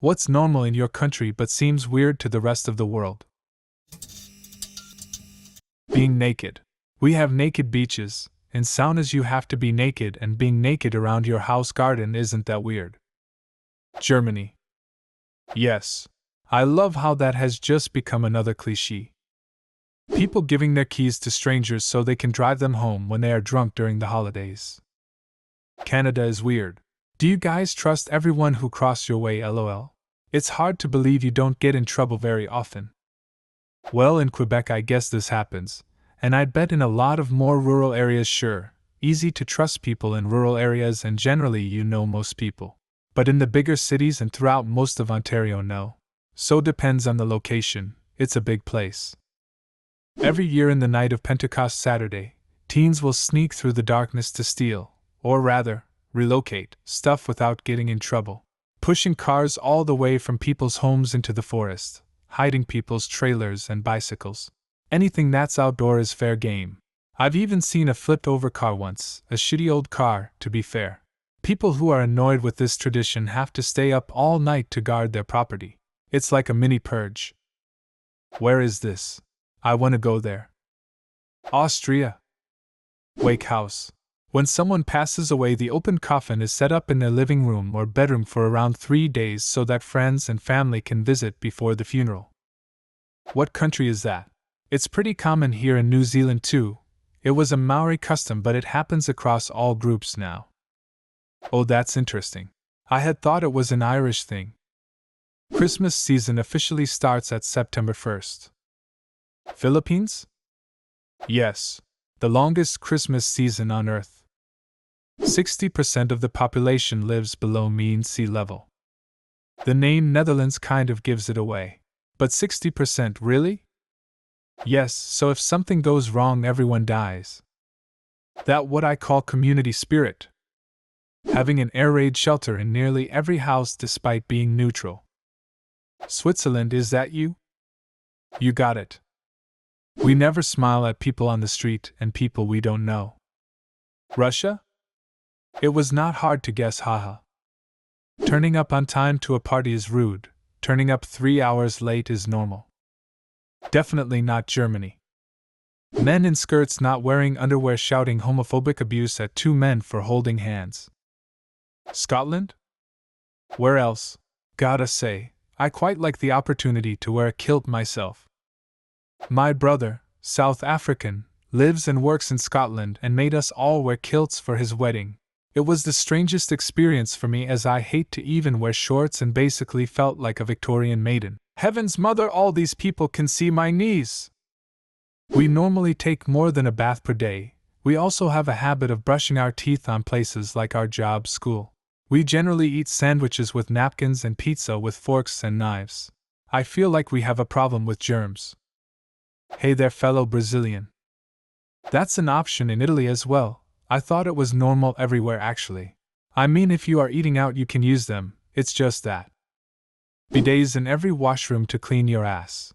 What's normal in your country but seems weird to the rest of the world? Being naked. We have naked beaches. In saunas you have to be naked, and being naked around your house garden isn't that weird. Germany. Yes. I love how that has just become another cliché. People giving their keys to strangers so they can drive them home when they are drunk during the holidays. Canada is weird. Do you guys trust everyone who cross your way, lol? It's hard to believe you don't get in trouble very often. Well, in Quebec I guess this happens, and I'd bet in a lot of more rural areas sure, easy to trust people in rural areas and generally you know most people. But in the bigger cities and throughout most of Ontario no. So depends on the location, it's a big place. Every year in the night of Pentecost Saturday, teens will sneak through the darkness to steal, or rather, relocate, stuff without getting in trouble. Pushing cars all the way from people's homes into the forest, hiding people's trailers and bicycles. Anything that's outdoor is fair game. I've even seen a flipped-over car once, a shitty old car, to be fair. People who are annoyed with this tradition have to stay up all night to guard their property. It's like a mini purge. Where is this? I want to go there. Austria. Wake house. When someone passes away, the open coffin is set up in their living room or bedroom for around 3 days so that friends and family can visit before the funeral. What country is that? It's pretty common here in New Zealand too. It was a Maori custom, but it happens across all groups now. Oh, that's interesting. I had thought it was an Irish thing. Christmas season officially starts at September 1st. Philippines? Yes, the longest Christmas season on Earth. 60% of the population lives below mean sea level. The name Netherlands kind of gives it away. But 60% really? Yes, so if something goes wrong everyone dies. That what I call community spirit. Having an air raid shelter in nearly every house despite being neutral. Switzerland, is that you? You got it. We never smile at people on the street and people we don't know. Russia? It was not hard to guess, haha. Turning up on time to a party is rude, turning up 3 hours late is normal. Definitely not Germany. Men in skirts not wearing underwear shouting homophobic abuse at 2 men for holding hands. Scotland? Where else? Gotta say, I quite like the opportunity to wear a kilt myself. My brother, South African, lives and works in Scotland and made us all wear kilts for his wedding. It was the strangest experience for me as I hate to even wear shorts and basically felt like a Victorian maiden. Heavens mother, all these people can see my knees! We normally take more than a bath per day. We also have a habit of brushing our teeth on places like our job, school. We generally eat sandwiches with napkins and pizza with forks and knives. I feel like we have a problem with germs. Hey there, fellow Brazilian. That's an option in Italy as well. I thought it was normal everywhere actually. I mean, if you are eating out you can use them, it's just that. Bidets in every washroom to clean your ass.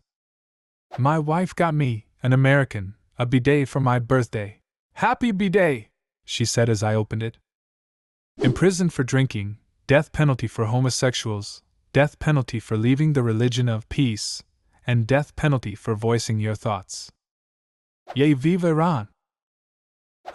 My wife got me, an American, a bidet for my birthday. Happy bidet, she said as I opened it. Imprisoned for drinking, death penalty for homosexuals, death penalty for leaving the religion of peace, and death penalty for voicing your thoughts. Yay, vive Iran!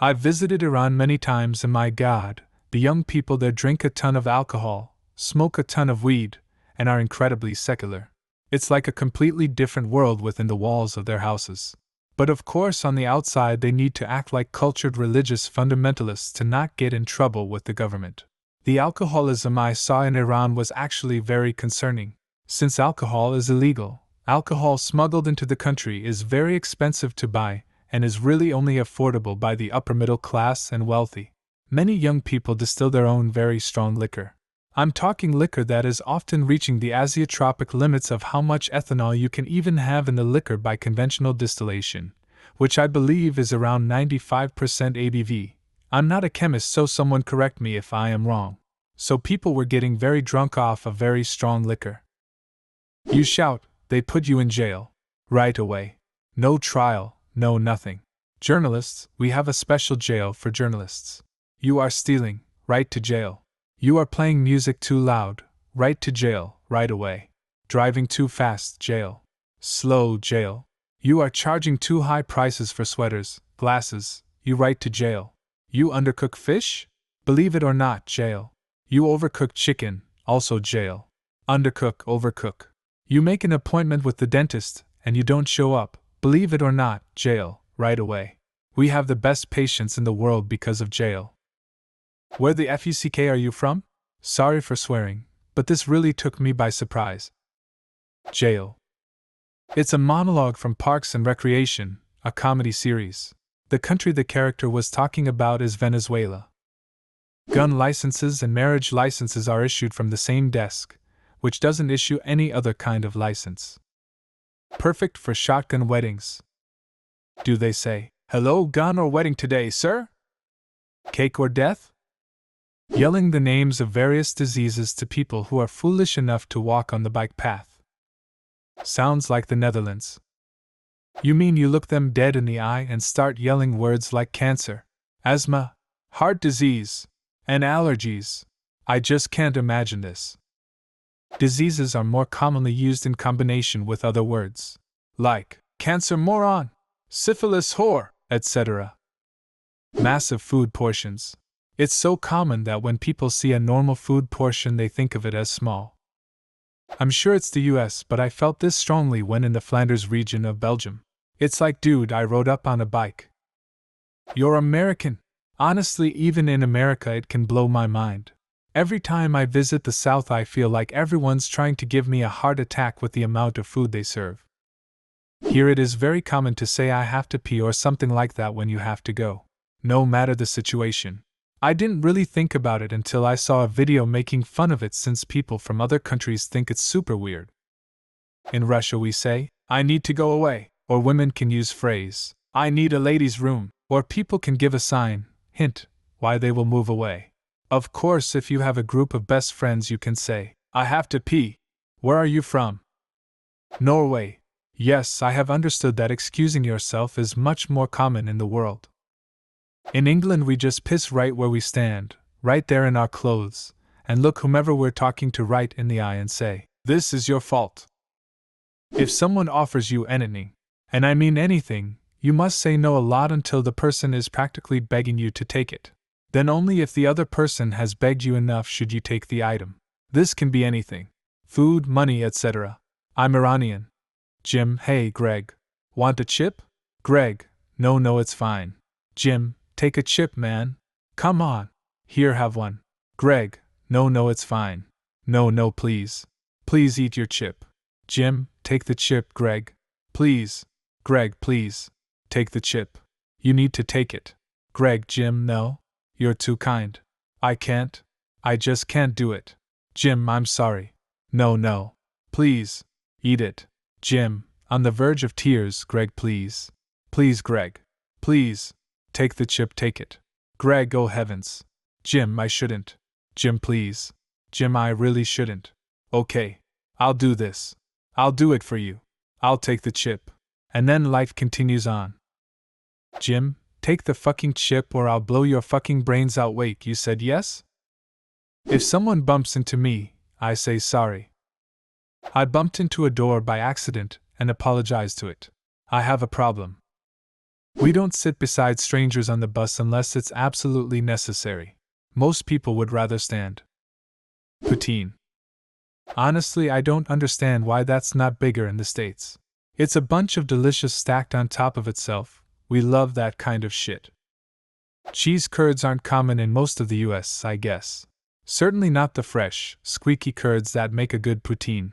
I've visited Iran many times and my God, the young people there drink a ton of alcohol, smoke a ton of weed, and are incredibly secular. It's like a completely different world within the walls of their houses. But of course on the outside they need to act like cultured religious fundamentalists to not get in trouble with the government. The alcoholism I saw in Iran was actually very concerning. Since alcohol is illegal, alcohol smuggled into the country is very expensive to buy and is really only affordable by the upper middle class and wealthy. Many young people distill their own very strong liquor. I'm talking liquor that is often reaching the azeotropic limits of how much ethanol you can even have in the liquor by conventional distillation, which I believe is around 95% ABV. I'm not a chemist, so someone correct me if I am wrong. So people were getting very drunk off of very strong liquor. You shout, they put you in jail. Right away. No trial, no nothing. Journalists, we have a special jail for journalists. You are stealing, right to jail. You are playing music too loud, Right to jail, right away. Driving too fast, jail. Slow, jail. You are charging too high prices for sweaters, glasses, you right to jail. You undercook fish? Believe it or not, jail. You overcook chicken, also jail. Undercook, overcook. You make an appointment with the dentist, and you don't show up, believe it or not, jail, right away. We have the best patients in the world because of jail. Where the fuck are you from? Sorry for swearing, but this really took me by surprise. Jail. It's a monologue from Parks and Recreation, a comedy series. The country the character was talking about is Venezuela. Gun licenses and marriage licenses are issued from the same desk, which doesn't issue any other kind of license. Perfect for shotgun weddings. Do they say, "Hello, gun or wedding today, sir? Cake or death?" Yelling the names of various diseases to people who are foolish enough to walk on the bike path. Sounds like the Netherlands. You mean you look them dead in the eye and start yelling words like cancer, asthma, heart disease, and allergies? I just can't imagine this. Diseases are more commonly used in combination with other words, like cancer moron, syphilis whore, etc. Massive food portions. It's so common that when people see a normal food portion they think of it as small. I'm sure it's the US, but I felt this strongly when in the Flanders region of Belgium. It's like, dude, I rode up on a bike. You're American. Honestly, even in America it can blow my mind. Every time I visit the South I feel like everyone's trying to give me a heart attack with the amount of food they serve. Here it is very common to say I have to pee or something like that when you have to go. No matter the situation. I didn't really think about it until I saw a video making fun of it since people from other countries think it's super weird. In Russia we say, I need to go away, or women can use phrase, I need a ladies' room, or people can give a sign, hint, why they will move away. Of course, if you have a group of best friends you can say, I have to pee. Where are you from? Norway. Yes, I have understood that excusing yourself is much more common in the world. In England we just piss right where we stand, right there in our clothes, and look whomever we're talking to right in the eye and say, this is your fault. If someone offers you anything, and I mean anything, you must say no a lot until the person is practically begging you to take it. Then only if the other person has begged you enough should you take the item. This can be anything. Food, money, etc. I'm Iranian. Jim, hey Greg. Want a chip? Greg, no it's fine. Jim, take a chip, man. Come on. Here, have one. Greg, no it's fine. No please. Please eat your chip. Jim, take the chip, Greg. Please. Greg, please. Take the chip. You need to take it. Greg, Jim, no. You're too kind. I can't. I just can't do it. Jim, I'm sorry. No. Please. Eat it. Jim, on the verge of tears, Greg, please. Please, Greg. Please. Take the chip, take it. Greg, oh heavens. Jim, I shouldn't. Jim, please. Jim, I really shouldn't. Okay. I'll do this. I'll do it for you. I'll take the chip. And then life continues on. Jim, take the fucking chip or I'll blow your fucking brains out. Wait, you said yes? If someone bumps into me, I say sorry. I bumped into a door by accident and apologize to it. I have a problem. We don't sit beside strangers on the bus unless it's absolutely necessary. Most people would rather stand. Poutine. Honestly, I don't understand why that's not bigger in the States. It's a bunch of delicious stacked on top of itself. We love that kind of shit. Cheese curds aren't common in most of the US, I guess. Certainly not the fresh, squeaky curds that make a good poutine.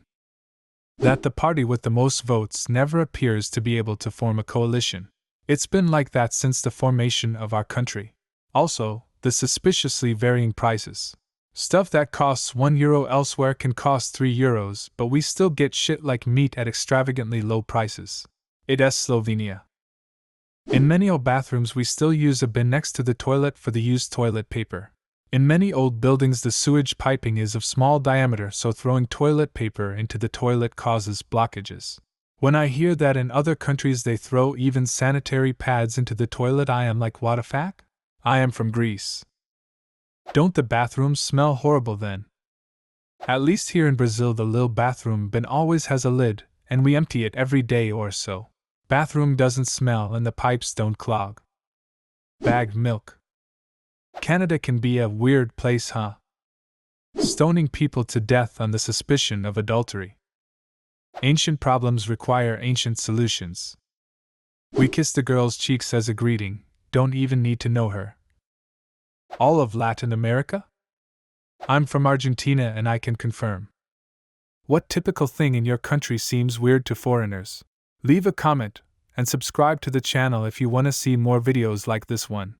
That the party with the most votes never appears to be able to form a coalition. It's been like that since the formation of our country. Also, the suspiciously varying prices. Stuff that costs €1 elsewhere can cost €3, but we still get shit like meat at extravagantly low prices. It's Slovenia. In many old bathrooms we still use a bin next to the toilet for the used toilet paper. In many old buildings the sewage piping is of small diameter, so throwing toilet paper into the toilet causes blockages. When I hear that in other countries they throw even sanitary pads into the toilet, I am like, what a fuck? I am from Greece. Don't the bathrooms smell horrible then? At least here in Brazil, the little bathroom bin always has a lid, and we empty it every day or so. Bathroom doesn't smell and the pipes don't clog. Bagged milk. Canada can be a weird place, huh? Stoning people to death on the suspicion of adultery. Ancient problems require ancient solutions. We kiss the girl's cheeks as a greeting, don't even need to know her. All of Latin America? I'm from Argentina and I can confirm. What typical thing in your country seems weird to foreigners? Leave a comment and subscribe to the channel if you want to see more videos like this one.